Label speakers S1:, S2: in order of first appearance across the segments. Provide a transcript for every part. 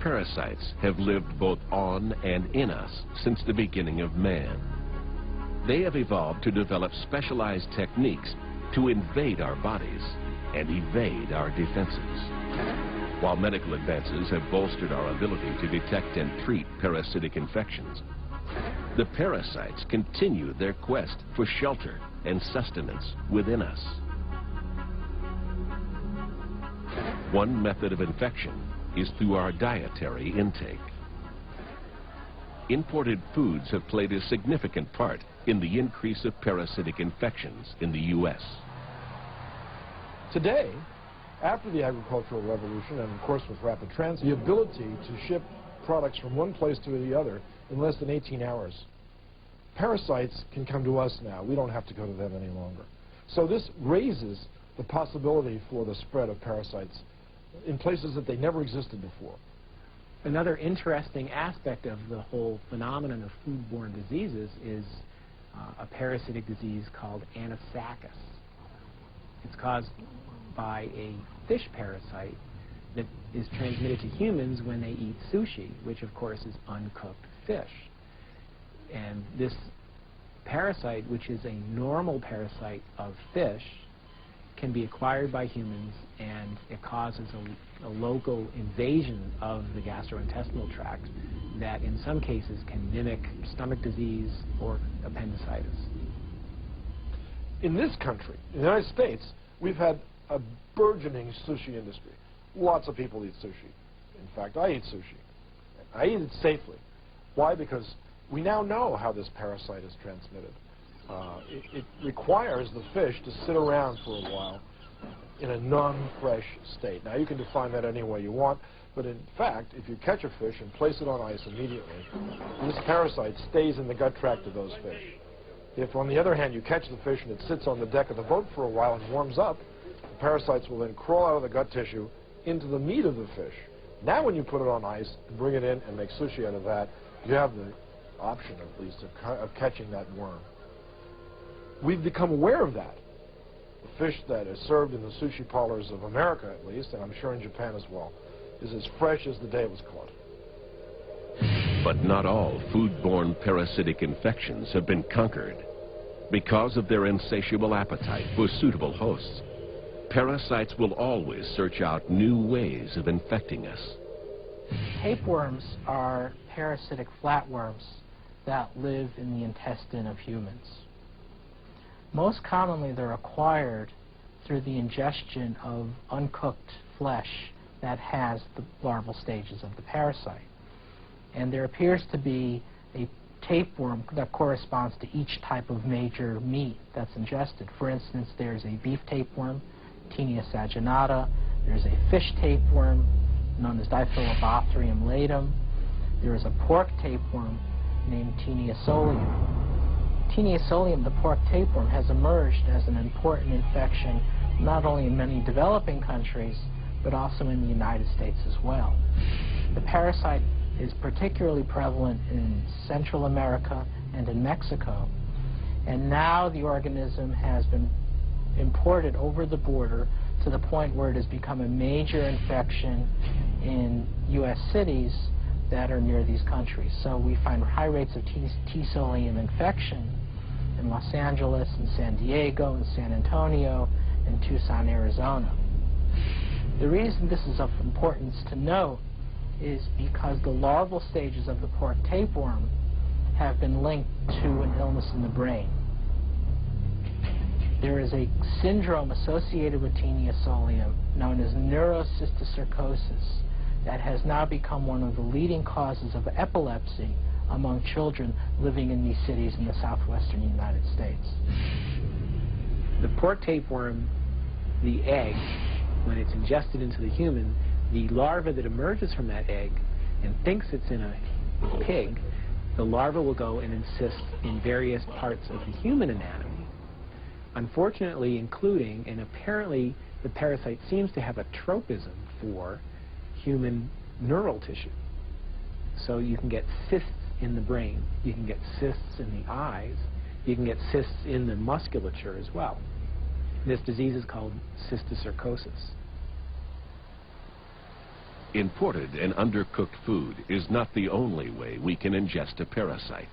S1: parasites have lived both on and in us since the beginning of man. They have evolved to develop specialized techniques to invade our bodies and evade our defenses. While medical advances have bolstered our ability to detect and treat parasitic infections, the parasites continue their quest for shelter and sustenance within us. One method of infection is through our dietary intake. Imported foods have played a significant part in the increase of parasitic infections in the U.S.
S2: Today, after the agricultural revolution, and of course with rapid transit, the ability to ship products from one place to the other in less than 18 hours. Parasites can come to us now. We don't have to go to them any longer. So this raises the possibility for the spread of parasites in places that they never existed before.
S3: Another interesting aspect of the whole phenomenon of foodborne diseases is a parasitic disease called anisakis. It's caused by a fish parasite that is transmitted to humans when they eat sushi, which of course is uncooked fish. And this parasite, which is a normal parasite of fish, can be acquired by humans, and it causes a local invasion of the gastrointestinal tract that in some cases can mimic stomach disease or appendicitis.
S2: In this country, in the United States, we've had a burgeoning sushi industry. Lots of people eat sushi. In fact, I eat sushi. I eat it safely. Why? Because we now know how this parasite is transmitted. It requires the fish to sit around for a while in a non-fresh state. Now, you can define that any way you want, but in fact, if you catch a fish and place it on ice immediately, this parasite stays in the gut tract of those fish. If, on the other hand, you catch the fish and it sits on the deck of the boat for a while and warms up, the parasites will then crawl out of the gut tissue into the meat of the fish. Now, when you put it on ice and bring it in and make sushi out of that, you have the option, at least, of catching that worm. We've become aware of that. The fish that is served in the sushi parlors of America, at least, and I'm sure in Japan as well, is as fresh as the day it was caught.
S1: But not all foodborne parasitic infections have been conquered. Because of their insatiable appetite for suitable hosts, parasites will always search out new ways of infecting us.
S4: Tapeworms are parasitic flatworms that live in the intestine of humans. Most commonly, they're acquired through the ingestion of uncooked flesh that has the larval stages of the parasite. And there appears to be a tapeworm that corresponds to each type of major meat that's ingested. For instance, there's a beef tapeworm, Taenia saginata. There's a fish tapeworm known as Diphyllobothrium latum. There is a pork tapeworm named Taenia solium. Taenia solium, the pork tapeworm, has emerged as an important infection not only in many developing countries, but also in the United States as well. The parasite is particularly prevalent in Central America and in Mexico, and now the organism has been imported over the border to the point where it has become a major infection in U.S. cities that are near these countries. So we find high rates of T. solium infection in Los Angeles, in San Diego, in San Antonio, and Tucson, Arizona. The reason this is of importance to note is because the larval stages of the pork tapeworm have been linked to an illness in the brain. There is a syndrome associated with Taenia solium known as neurocysticercosis that has now become one of the leading causes of epilepsy among children living in these cities in the southwestern United States.
S3: The pork tapeworm, the egg, when it's ingested into the human, the larva that emerges from that egg and thinks it's in a pig, the larva will go and encyst in various parts of the human anatomy, unfortunately including, and apparently the parasite seems to have a tropism for human neural tissue. So you can get cysts in the brain, you can get cysts in the eyes, you can get cysts in the musculature as well. This disease is called cysticercosis.
S1: Imported and undercooked food is not the only way we can ingest a parasite.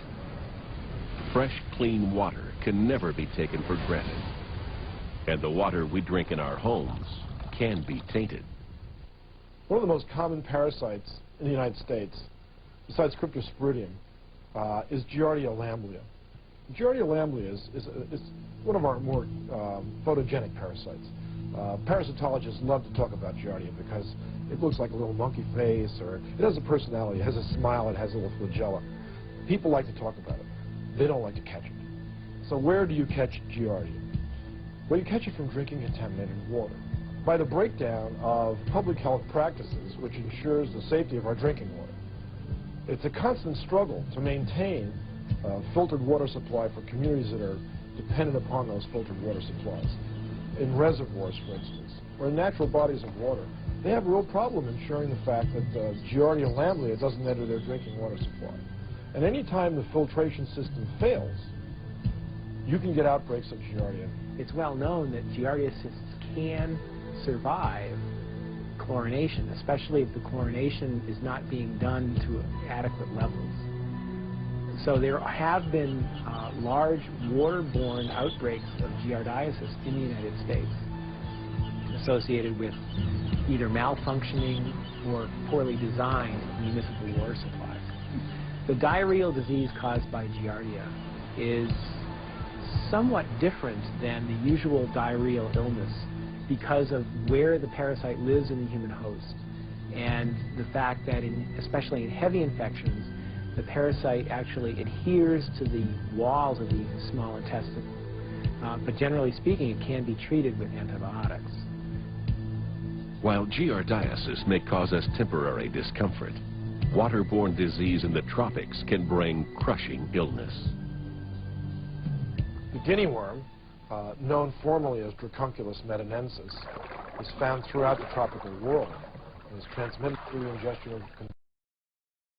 S1: Fresh, clean water can never be taken for granted. And the water we drink in our homes can be tainted.
S2: One of the most common parasites in the United States, besides Cryptosporidium, is Giardia lamblia. Giardia lamblia is one of our more photogenic parasites. Parasitologists love to talk about Giardia because it looks like a little monkey face, or it has a personality, it has a smile, it has a little flagella. People like to talk about it. They don't like to catch it. So where do you catch Giardia? Well, you catch it from drinking contaminated water. By the breakdown of public health practices, which ensures the safety of our drinking water. It's a constant struggle to maintain a filtered water supply for communities that are dependent upon those filtered water supplies. In reservoirs, for instance, or in natural bodies of water, they have a real problem ensuring the fact that Giardia lamblia doesn't enter their drinking water supply. And any time the filtration system fails, you can get outbreaks of Giardia.
S3: It's well known that Giardia cysts can survive chlorination, especially if the chlorination is not being done to adequate levels. So there have been large waterborne outbreaks of giardiasis in the United States associated with either malfunctioning or poorly designed municipal water supplies. The diarrheal disease caused by Giardia is somewhat different than the usual diarrheal illness because of where the parasite lives in the human host and the fact that, especially in heavy infections, the parasite actually adheres to the walls of the small intestine. But generally speaking, it can be treated with antibiotics.
S1: While giardiasis may cause us temporary discomfort, waterborne disease in the tropics can bring crushing illness.
S2: The guinea worm, known formally as Dracunculus medinensis, is found throughout the tropical world and is transmitted through the ingestion of